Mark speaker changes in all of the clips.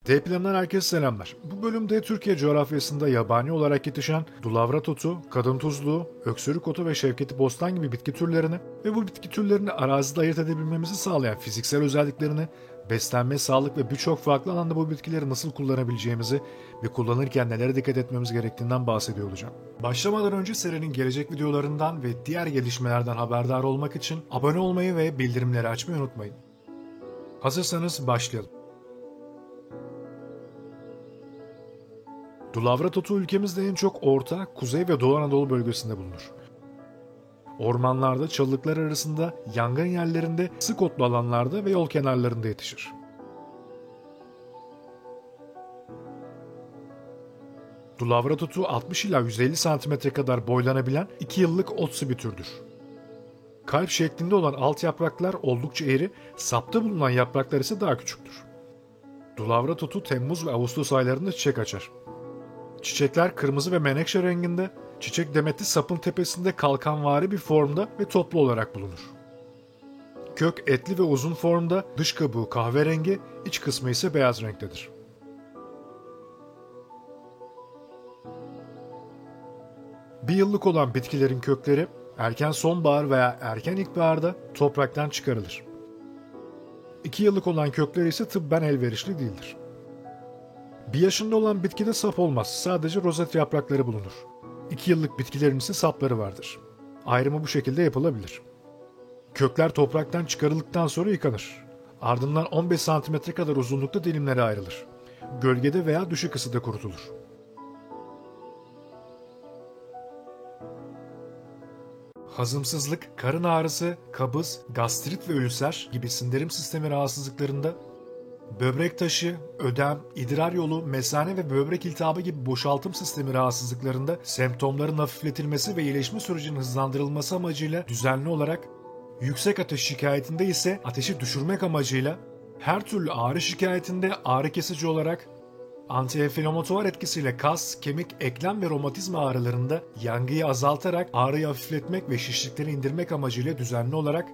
Speaker 1: D planından herkese selamlar. Bu bölümde Türkiye coğrafyasında yabani olarak yetişen dulavrat otu, kadın tuzluğu, öksürük otu ve şevketi bostan gibi bitki türlerini ve bu bitki türlerini arazide ayırt edebilmemizi sağlayan fiziksel özelliklerini, beslenme, sağlık ve birçok farklı alanda bu bitkileri nasıl kullanabileceğimizi ve kullanırken nelere dikkat etmemiz gerektiğinden bahsediyor olacağım. Başlamadan önce serinin gelecek videolarından ve diğer gelişmelerden haberdar olmak için abone olmayı ve bildirimleri açmayı unutmayın. Hazırsanız başlayalım. Dulavrat otu ülkemizde en çok Orta, Kuzey ve Doğu Anadolu bölgesinde bulunur. Ormanlarda, çalılıklar arasında, yangın yerlerinde, sık otlu alanlarda ve yol kenarlarında yetişir. Dulavrat otu 60 ila 150 cm kadar boylanabilen 2 yıllık otsu bir türdür. Kalp şeklinde olan alt yapraklar oldukça iri, sapta bulunan yapraklar ise daha küçüktür. Dulavrat otu Temmuz ve Ağustos aylarında çiçek açar. Çiçekler kırmızı ve menekşe renginde, çiçek demeti sapın tepesinde kalkanvari bir formda ve toplu olarak bulunur. Kök etli ve uzun formda, dış kabuğu kahverengi, iç kısmı ise beyaz renktedir. Bir yıllık olan bitkilerin kökleri erken sonbahar veya erken ilkbaharda topraktan çıkarılır. 2 yıllık olan kökleri ise tıbben elverişli değildir. 1 yaşında olan bitkide sap olmaz, sadece rozet yaprakları bulunur. 2 yıllık bitkilerin ise sapları vardır. Ayrımı bu şekilde yapılabilir. Kökler topraktan çıkarıldıktan sonra yıkanır. Ardından 15 cm kadar uzunlukta dilimlere ayrılır. Gölgede veya düşük ısıda kurutulur. Hazımsızlık, karın ağrısı, kabız, gastrit ve ülser gibi sindirim sistemi rahatsızlıklarında, böbrek taşı, ödem, idrar yolu, mesane ve böbrek iltihabı gibi boşaltım sistemi rahatsızlıklarında semptomların hafifletilmesi ve iyileşme sürecinin hızlandırılması amacıyla düzenli olarak, yüksek ateş şikayetinde ise ateşi düşürmek amacıyla, her türlü ağrı şikayetinde ağrı kesici olarak, antiinflamatuar etkisiyle kas, kemik, eklem ve romatizma ağrılarında yangıyı azaltarak ağrıyı hafifletmek ve şişlikleri indirmek amacıyla düzenli olarak,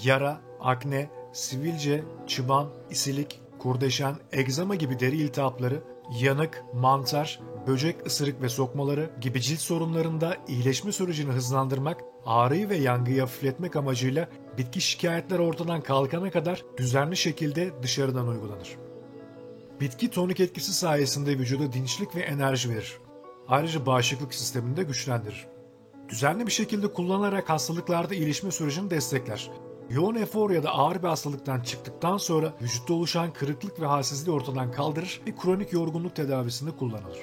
Speaker 1: yara, akne, sivilce, çıban, isilik, kurdeşen, egzama gibi deri iltihapları, yanık, mantar, böcek ısırık ve sokmaları gibi cilt sorunlarında iyileşme sürecini hızlandırmak, ağrıyı ve yangıyı hafifletmek amacıyla bitki şikayetler ortadan kalkana kadar düzenli şekilde dışarıdan uygulanır. Bitki tonik etkisi sayesinde vücuda dinçlik ve enerji verir. Ayrıca bağışıklık sistemini de güçlendirir. Düzenli bir şekilde kullanarak hastalıklarda iyileşme sürecini destekler. Yoğun efor ya da ağır bir hastalıktan çıktıktan sonra vücutta oluşan kırıklık ve halsizliği ortadan kaldırır ve kronik yorgunluk tedavisinde kullanılır.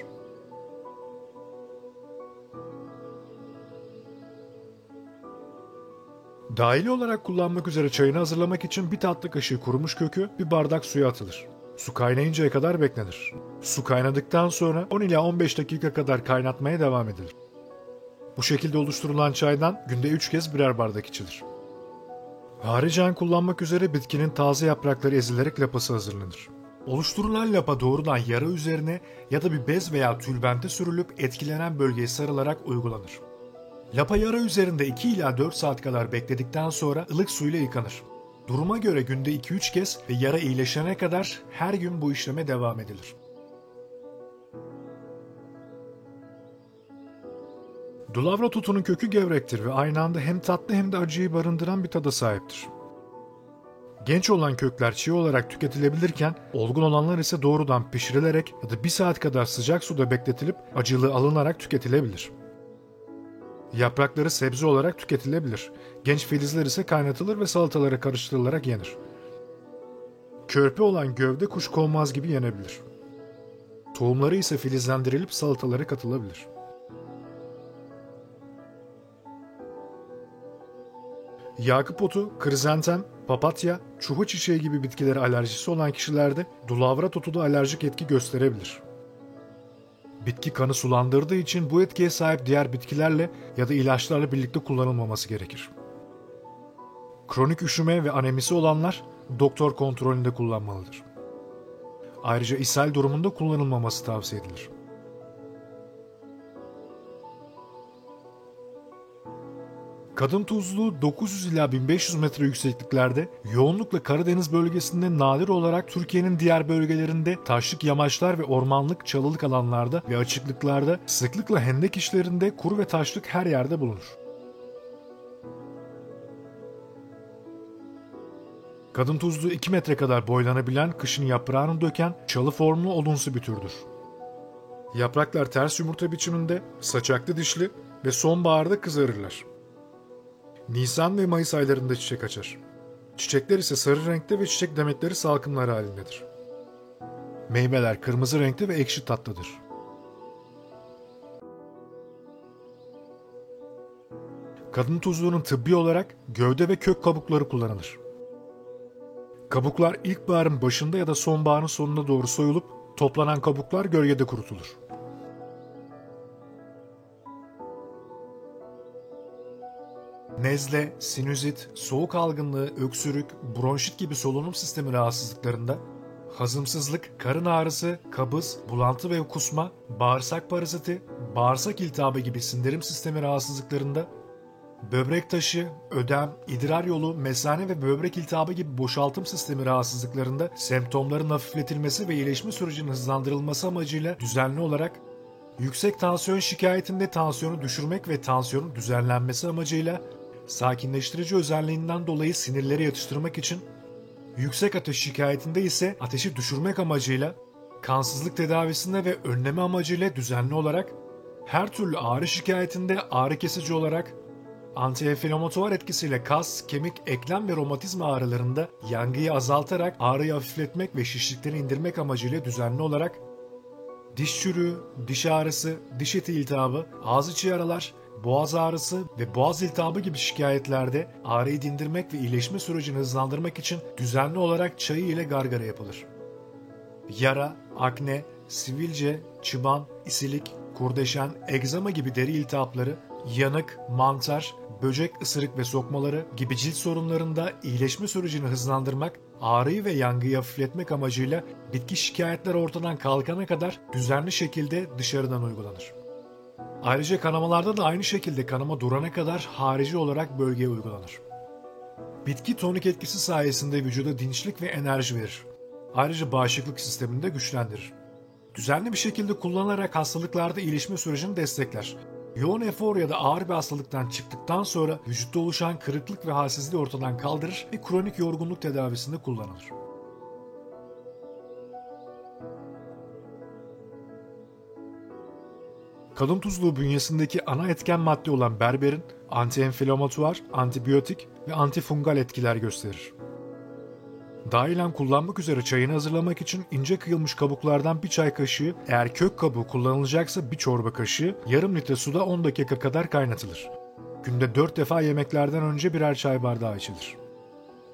Speaker 1: Dahili olarak kullanmak üzere çayını hazırlamak için bir tatlı kaşığı kurumuş kökü bir bardak suya atılır. Su kaynayıncaya kadar beklenir. Su kaynadıktan sonra 10 ila 15 dakika kadar kaynatmaya devam edilir. Bu şekilde oluşturulan çaydan günde 3 kez birer bardak içilir. Haricen kullanmak üzere bitkinin taze yaprakları ezilerek lapası hazırlanır. Oluşturulan lapa doğrudan yara üzerine ya da bir bez veya tülbente sürülüp etkilenen bölgeye sarılarak uygulanır. Lapa yara üzerinde 2 ila 4 saat kadar bekledikten sonra ılık suyla yıkanır. Duruma göre günde 2-3 kez ve yara iyileşene kadar her gün bu işleme devam edilir. Dulavrat otunun kökü gevrektir ve aynı anda hem tatlı hem de acıyı barındıran bir tada sahiptir. Genç olan kökler çiğ olarak tüketilebilirken olgun olanlar ise doğrudan pişirilerek ya da 1 saat kadar sıcak suda bekletilip acılığı alınarak tüketilebilir. Yaprakları sebze olarak tüketilebilir. Genç filizler ise kaynatılır ve salatalara karıştırılarak yenir. Körpe olan gövde kuşkonmaz gibi yenebilir. Tohumları ise filizlendirilip salatalara katılabilir. Yakup otu, krizantem, papatya, çuha çiçeği gibi bitkilere alerjisi olan kişilerde dulavrat otu da alerjik etki gösterebilir. Bitki kanı sulandırdığı için bu etkiye sahip diğer bitkilerle ya da ilaçlarla birlikte kullanılmaması gerekir. Kronik üşüme ve anemisi olanlar doktor kontrolünde kullanmalıdır. Ayrıca ishal durumunda kullanılmaması tavsiye edilir. Kadın tuzluğu 900 ila 1500 metre yüksekliklerde, yoğunlukla Karadeniz bölgesinde, nadir olarak Türkiye'nin diğer bölgelerinde, taşlık yamaçlar ve ormanlık, çalılık alanlarda ve açıklıklarda, sıklıkla hendek işlerinde, kuru ve taşlık her yerde bulunur. Kadın tuzluğu 2 metre kadar boylanabilen, kışın yaprağını döken, çalı formlu odunsu bir türdür. Yapraklar ters yumurta biçiminde, saçaklı dişli ve sonbaharda kızarırlar. Nisan ve Mayıs aylarında çiçek açar. Çiçekler ise sarı renkte ve çiçek demetleri salkımlar halindedir. Meyveler kırmızı renkte ve ekşi tatlıdır. Kadın tuzluğunun tıbbi olarak gövde ve kök kabukları kullanılır. Kabuklar ilkbaharın başında ya da sonbaharın sonuna doğru soyulup toplanan kabuklar gölgede kurutulur. Nezle, sinüzit, soğuk algınlığı, öksürük, bronşit gibi solunum sistemi rahatsızlıklarında, hazımsızlık, karın ağrısı, kabız, bulantı ve kusma, bağırsak paraziti, bağırsak iltihabı gibi sindirim sistemi rahatsızlıklarında, böbrek taşı, ödem, idrar yolu, mesane ve böbrek iltihabı gibi boşaltım sistemi rahatsızlıklarında semptomların hafifletilmesi ve iyileşme sürecinin hızlandırılması amacıyla düzenli olarak, yüksek tansiyon şikayetinde tansiyonu düşürmek ve tansiyonun düzenlenmesi amacıyla, sakinleştirici özelliğinden dolayı sinirleri yatıştırmak için, yüksek ateş şikayetinde ise ateşi düşürmek amacıyla, kansızlık tedavisinde ve önleme amacıyla düzenli olarak, her türlü ağrı şikayetinde ağrı kesici olarak, antiinflamatuar etkisiyle kas, kemik, eklem ve romatizma ağrılarında yangıyı azaltarak ağrıyı hafifletmek ve şişlikleri indirmek amacıyla düzenli olarak, diş çürüğü, diş ağrısı, diş eti iltihabı, ağız içi yaralar, boğaz ağrısı ve boğaz iltihabı gibi şikayetlerde ağrıyı dindirmek ve iyileşme sürecini hızlandırmak için düzenli olarak çayı ile gargara yapılır. Yara, akne, sivilce, çıban, isilik, kurdeşen, egzama gibi deri iltihapları, yanık, mantar, böcek ısırık ve sokmaları gibi cilt sorunlarında iyileşme sürecini hızlandırmak, ağrıyı ve yangıyı hafifletmek amacıyla bitki şikayetler ortadan kalkana kadar düzenli şekilde dışarıdan uygulanır. Ayrıca kanamalarda da aynı şekilde kanama durana kadar harici olarak bölgeye uygulanır. Bitki tonik etkisi sayesinde vücuda dinçlik ve enerji verir. Ayrıca bağışıklık sistemini de güçlendirir. Düzenli bir şekilde kullanarak hastalıklarda iyileşme sürecini destekler. Yoğun efor ya da ağır bir hastalıktan çıktıktan sonra vücutta oluşan kırıklık ve halsizliği ortadan kaldırır ve kronik yorgunluk tedavisinde kullanılır. Kadın tuzluğu bünyesindeki ana etken madde olan berberin antiinflamatuar, antibiyotik ve antifungal etkiler gösterir. Dahilen kullanmak üzere çayını hazırlamak için ince kıyılmış kabuklardan bir çay kaşığı, eğer kök kabuğu kullanılacaksa bir çorba kaşığı, yarım litre suda 10 dakika kadar kaynatılır. Günde 4 defa yemeklerden önce birer çay bardağı içilir.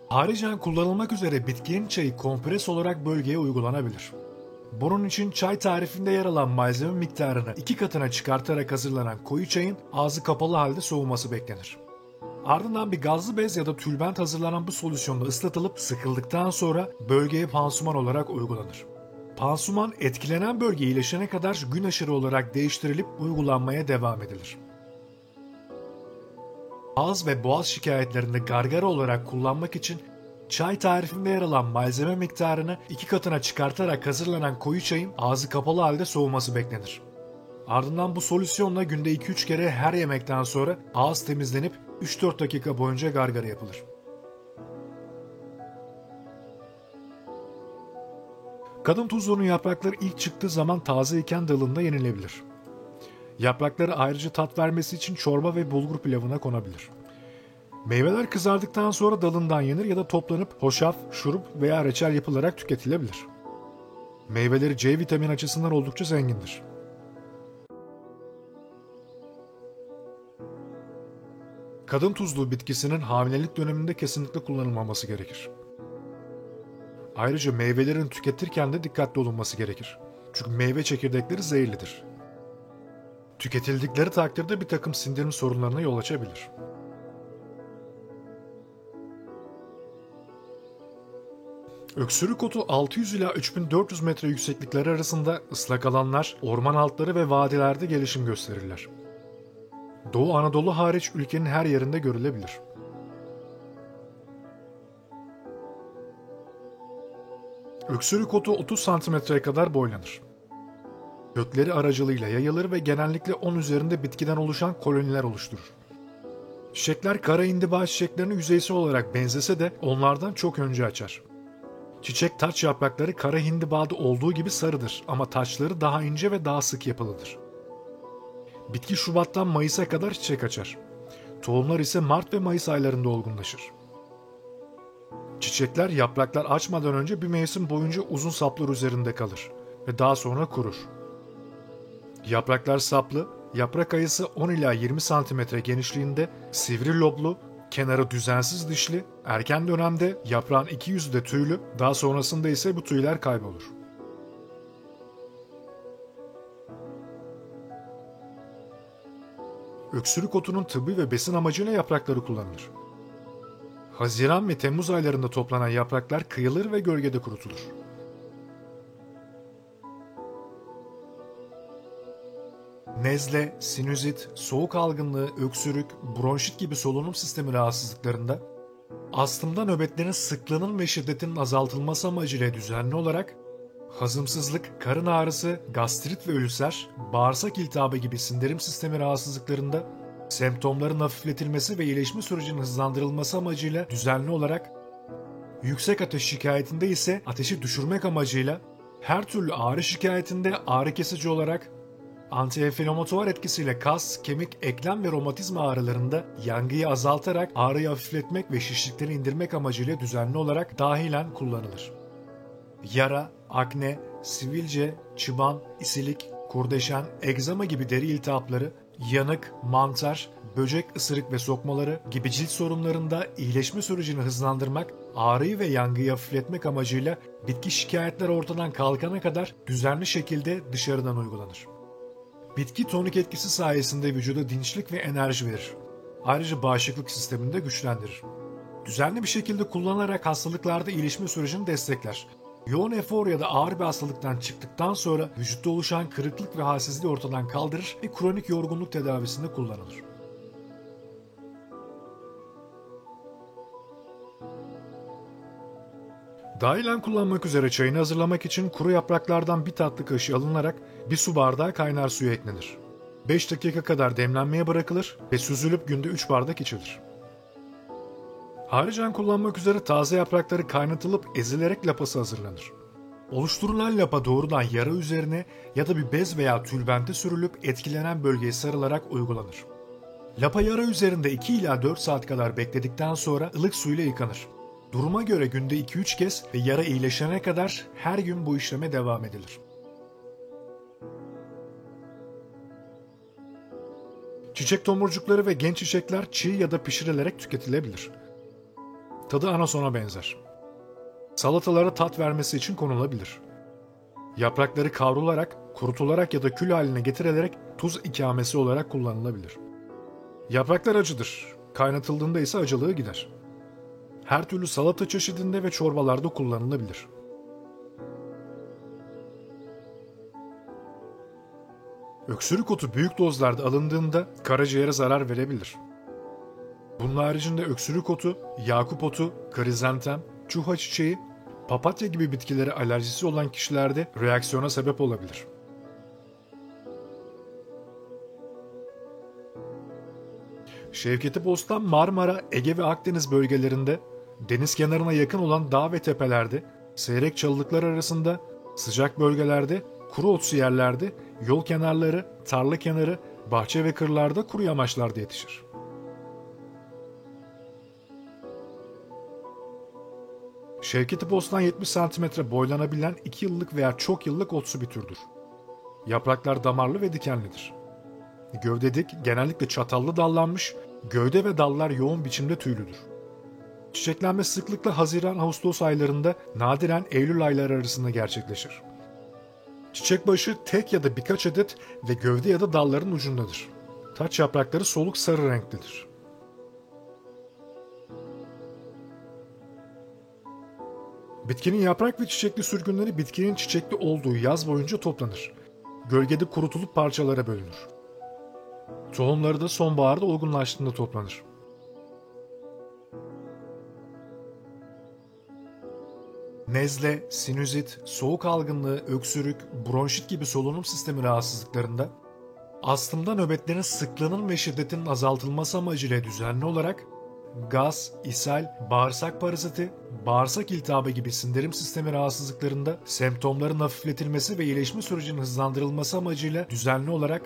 Speaker 1: Haricen kullanılmak üzere bitkinin çayı kompres olarak bölgeye uygulanabilir. Bunun için çay tarifinde yer alan malzeme miktarını 2 katına çıkartarak hazırlanan koyu çayın ağzı kapalı halde soğuması beklenir. Ardından bir gazlı bez ya da tülbent hazırlanan bu solüsyonla ıslatılıp sıkıldıktan sonra bölgeye pansuman olarak uygulanır. Pansuman etkilenen bölge iyileşene kadar gün aşırı olarak değiştirilip uygulanmaya devam edilir. Ağız ve boğaz şikayetlerinde gargara olarak kullanmak için çay tarifinde yer alan malzeme miktarını 2 katına çıkartarak hazırlanan koyu çayın ağzı kapalı halde soğuması beklenir. Ardından bu solüsyonla günde 2-3 kere her yemekten sonra ağız temizlenip 3-4 dakika boyunca gargara yapılır. Kadın tuzluğunun yaprakları ilk çıktığı zaman taze iken dalında yenilebilir. Yaprakları ayrıca tat vermesi için çorba ve bulgur pilavına konabilir. Meyveler kızardıktan sonra dalından yenir ya da toplanıp hoşaf, şurup veya reçel yapılarak tüketilebilir. Meyveleri C vitamini açısından oldukça zengindir. Kadın tuzluğu bitkisinin hamilelik döneminde kesinlikle kullanılmaması gerekir. Ayrıca meyvelerin tüketirken de dikkatli olunması gerekir. Çünkü meyve çekirdekleri zehirlidir. Tüketildikleri takdirde bir takım sindirim sorunlarına yol açabilir. Öksürük otu 600 ila 3400 metre yükseklikler arasında ıslak alanlar, orman altları ve vadilerde gelişim gösterirler. Doğu Anadolu hariç ülkenin her yerinde görülebilir. Öksürük otu 30 santimetreye kadar boylanır. Kökleri aracılığıyla yayılır ve genellikle 10 üzerinde bitkiden oluşan koloniler oluşturur. Çiçekler kara hindiba çiçeklerine yüzeysel olarak benzese de onlardan çok önce açar. Çiçek taç yaprakları kara hindibada olduğu gibi sarıdır ama taçları daha ince ve daha sık yapılıdır. Bitki Şubat'tan Mayıs'a kadar çiçek açar. Tohumlar ise Mart ve Mayıs aylarında olgunlaşır. Çiçekler yapraklar açmadan önce bir mevsim boyunca uzun saplar üzerinde kalır ve daha sonra kurur. Yapraklar saplı, yaprak ayısı 10 ila 20 santimetre genişliğinde, sivri loblu, kenarı düzensiz dişli, erken dönemde yaprağın iki yüzü de tüylü, daha sonrasında ise bu tüyler kaybolur. Öksürük otunun tıbbi ve besin amacıyla yaprakları kullanılır. Haziran ve Temmuz aylarında toplanan yapraklar kıyılır ve gölgede kurutulur. Nezle, sinüzit, soğuk algınlığı, öksürük, bronşit gibi solunum sistemi rahatsızlıklarında astımda nöbetlerin sıklığının ve şiddetinin azaltılması amacıyla düzenli olarak hazımsızlık, karın ağrısı, gastrit ve ülser, bağırsak iltihabı gibi sindirim sistemi rahatsızlıklarında semptomların hafifletilmesi ve iyileşme sürecinin hızlandırılması amacıyla düzenli olarak, yüksek ateş şikayetinde ise ateşi düşürmek amacıyla, her türlü ağrı şikayetinde ağrı kesici olarak, antienflamatuar etkisiyle kas, kemik, eklem ve romatizma ağrılarında yangıyı azaltarak ağrıyı hafifletmek ve şişlikleri indirmek amacıyla düzenli olarak dahilen kullanılır. Yara, akne, sivilce, çıban, isilik, kurdeşen, egzama gibi deri iltihapları, yanık, mantar, böcek ısırık ve sokmaları gibi cilt sorunlarında iyileşme sürecini hızlandırmak, ağrıyı ve yangıyı hafifletmek amacıyla bitki şikayetler ortadan kalkana kadar düzenli şekilde dışarıdan uygulanır. Bitki tonik etkisi sayesinde vücuda dinçlik ve enerji verir. Ayrıca bağışıklık sistemini de güçlendirir. Düzenli bir şekilde kullanarak hastalıklarda iyileşme sürecini destekler. Yoğun efor ya da ağır bir hastalıktan çıktıktan sonra vücutta oluşan kırıklık ve halsizliği ortadan kaldırır ve kronik yorgunluk tedavisinde kullanılır. Dahilen kullanmak üzere çayını hazırlamak için kuru yapraklardan bir tatlı kaşığı alınarak bir su bardağı kaynar suya eklenir. 5 dakika kadar demlenmeye bırakılır ve süzülüp günde 3 bardak içilir. Haricen kullanmak üzere taze yaprakları kaynatılıp ezilerek lapası hazırlanır. Oluşturulan lapa doğrudan yara üzerine ya da bir bez veya tülbente sürülüp etkilenen bölgeye sarılarak uygulanır. Lapa yara üzerinde 2 ila 4 saat kadar bekledikten sonra ılık suyla yıkanır. Duruma göre günde 2-3 kez ve yara iyileşene kadar her gün bu işleme devam edilir. Çiçek tomurcukları ve genç çiçekler çiğ ya da pişirilerek tüketilebilir. Tadı anasona benzer. Salatalara tat vermesi için konulabilir. Yaprakları kavrularak, kurutularak ya da kül haline getirilerek tuz ikamesi olarak kullanılabilir. Yapraklar acıdır. Kaynatıldığında ise acılığı gider. Her türlü salata çeşidinde ve çorbalarda kullanılabilir. Öksürük otu büyük dozlarda alındığında karaciğere zarar verebilir. Bunun haricinde öksürük otu, yakup otu, krizantem, çuha çiçeği, papatya gibi bitkilere alerjisi olan kişilerde reaksiyona sebep olabilir. Şevketi Bostan, Marmara, Ege ve Akdeniz bölgelerinde, deniz kenarına yakın olan dağ ve tepelerde, seyrek çalılıklar arasında, sıcak bölgelerde, kuru otsu yerlerde, yol kenarları, tarla kenarı, bahçe ve kırlarda, kuru yamaçlarda yetişir. Şevketi Bostan 70 cm boylanabilen 2 yıllık veya çok yıllık otsu bir türdür. Yapraklar damarlı ve dikenlidir. Gövde dik, genellikle çatallı dallanmış, gövde ve dallar yoğun biçimde tüylüdür. Çiçeklenme sıklıkla Haziran-Ağustos aylarında, nadiren Eylül ayları arasında gerçekleşir. Çiçek başı tek ya da birkaç adet ve gövde ya da dalların ucundadır. Taç yaprakları soluk sarı renklidir. Bitkinin yaprak ve çiçekli sürgünleri bitkinin çiçekli olduğu yaz boyunca toplanır. Gölgede kurutulup parçalara bölünür. Tohumları da sonbaharda olgunlaştığında toplanır. Nezle, sinüzit, soğuk algınlığı, öksürük, bronşit gibi solunum sistemi rahatsızlıklarında astımda nöbetlerin sıklığının ve şiddetinin azaltılması amacıyla düzenli olarak gaz, ishal, bağırsak paraziti, bağırsak iltihabı gibi sindirim sistemi rahatsızlıklarında semptomların hafifletilmesi ve iyileşme sürecinin hızlandırılması amacıyla düzenli olarak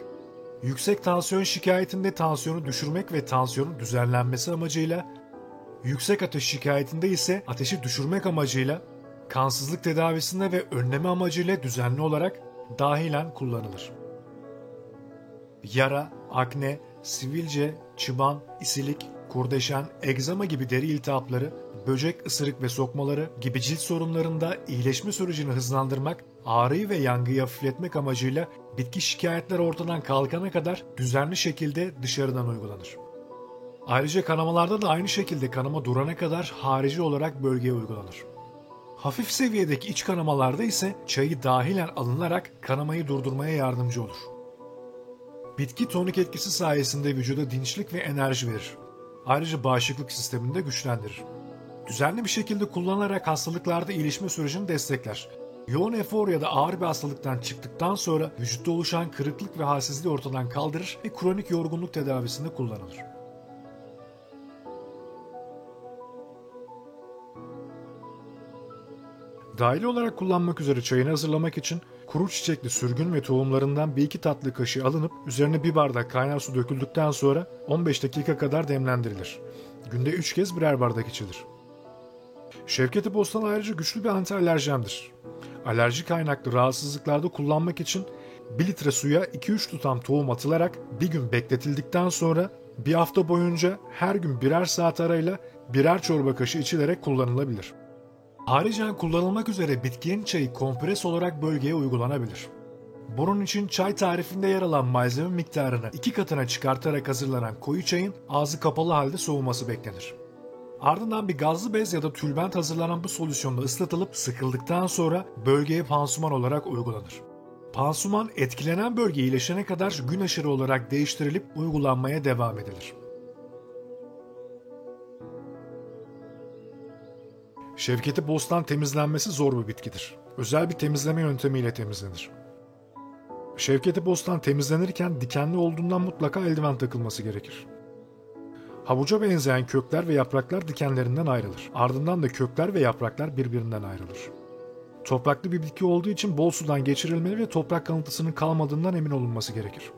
Speaker 1: yüksek tansiyon şikayetinde tansiyonu düşürmek ve tansiyonun düzenlenmesi amacıyla, yüksek ateş şikayetinde ise ateşi düşürmek amacıyla, kansızlık tedavisinde ve önleme amacıyla düzenli olarak dahilen kullanılır. Yara, akne, sivilce, çıban, isilik, kurdeşen, egzama gibi deri iltihapları, böcek, ısırık ve sokmaları gibi cilt sorunlarında iyileşme sürecini hızlandırmak, ağrıyı ve yangıyı hafifletmek amacıyla bitki şikayetler ortadan kalkana kadar düzenli şekilde dışarıdan uygulanır. Ayrıca kanamalarda da aynı şekilde kanama durana kadar harici olarak bölgeye uygulanır. Hafif seviyedeki iç kanamalarda ise çayı dahilen alınarak kanamayı durdurmaya yardımcı olur. Bitki tonik etkisi sayesinde vücuda dinçlik ve enerji verir. Ayrıca bağışıklık sistemini de güçlendirir. Düzenli bir şekilde kullanarak hastalıklarda iyileşme sürecini destekler. Yoğun efor ya da ağır bir hastalıktan çıktıktan sonra vücutta oluşan kırıklık ve halsizliği ortadan kaldırır ve kronik yorgunluk tedavisinde kullanılır. Dahili olarak kullanmak üzere çayını hazırlamak için kuru çiçekli sürgün ve tohumlarından 1-2 tatlı kaşığı alınıp üzerine 1 bardak kaynar su döküldükten sonra 15 dakika kadar demlendirilir. Günde 3 kez birer bardak içilir. Şevketi Bostan ayrıca güçlü bir antialerjendir. Alerji kaynaklı rahatsızlıklarda kullanmak için 1 litre suya 2-3 tutam tohum atılarak bir gün bekletildikten sonra bir hafta boyunca her gün birer saat arayla birer çorba kaşığı içilerek kullanılabilir. Ayrıca kullanılmak üzere bitkinin çayı kompres olarak bölgeye uygulanabilir. Bunun için çay tarifinde yer alan malzeme miktarını 2 katına çıkartarak hazırlanan koyu çayın ağzı kapalı halde soğuması beklenir. Ardından bir gazlı bez ya da tülbent hazırlanan bu solüsyonda ıslatılıp sıkıldıktan sonra bölgeye pansuman olarak uygulanır. Pansuman etkilenen bölge iyileşene kadar gün aşırı olarak değiştirilip uygulanmaya devam edilir. Şevketi Bostan temizlenmesi zor bir bitkidir. Özel bir temizleme yöntemiyle temizlenir. Şevketi Bostan temizlenirken dikenli olduğundan mutlaka eldiven takılması gerekir. Havuca benzeyen kökler ve yapraklar dikenlerinden ayrılır. Ardından da kökler ve yapraklar birbirinden ayrılır. Topraklı bir bitki olduğu için bol sudan geçirilmeli ve toprak kalıntısının kalmadığından emin olunması gerekir.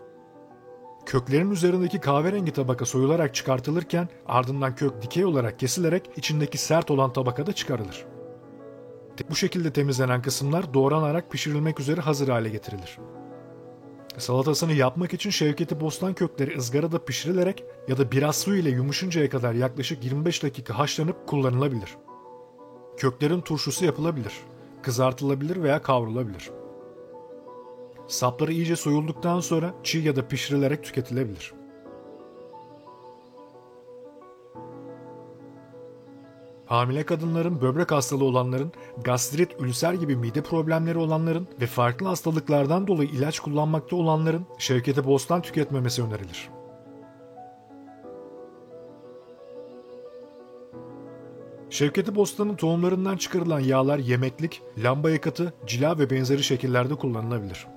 Speaker 1: Köklerin üzerindeki kahverengi tabaka soyularak çıkartılırken ardından kök dikey olarak kesilerek içindeki sert olan tabaka da çıkarılır. Bu şekilde temizlenen kısımlar doğranarak pişirilmek üzere hazır hale getirilir. Salatasını yapmak için Şevketi Bostan kökleri ızgarada pişirilerek ya da biraz su ile yumuşuncaya kadar yaklaşık 25 dakika haşlanıp kullanılabilir. Köklerin turşusu yapılabilir, kızartılabilir veya kavrulabilir. Sapları iyice soyulduktan sonra çiğ ya da pişirilerek tüketilebilir. Hamile kadınların, böbrek hastalığı olanların, gastrit, ülser gibi mide problemleri olanların ve farklı hastalıklardan dolayı ilaç kullanmakta olanların Şevketi Bostan tüketmemesi önerilir. Şevketi Bostan'ın tohumlarından çıkarılan yağlar yemeklik, lamba yakıtı, cila ve benzeri şekillerde kullanılabilir.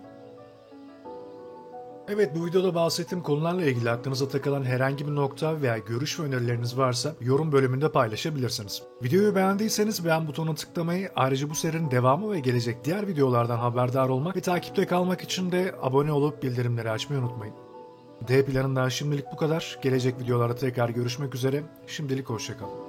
Speaker 1: Evet, bu videoda bahsettiğim konularla ilgili aklınıza takılan herhangi bir nokta veya görüş ve önerileriniz varsa yorum bölümünde paylaşabilirsiniz. Videoyu beğendiyseniz beğen butonuna tıklamayı, ayrıca bu serinin devamı ve gelecek diğer videolardan haberdar olmak ve takipte kalmak için de abone olup bildirimleri açmayı unutmayın. D planından şimdilik bu kadar. Gelecek videolarda tekrar görüşmek üzere. Şimdilik hoşça kalın.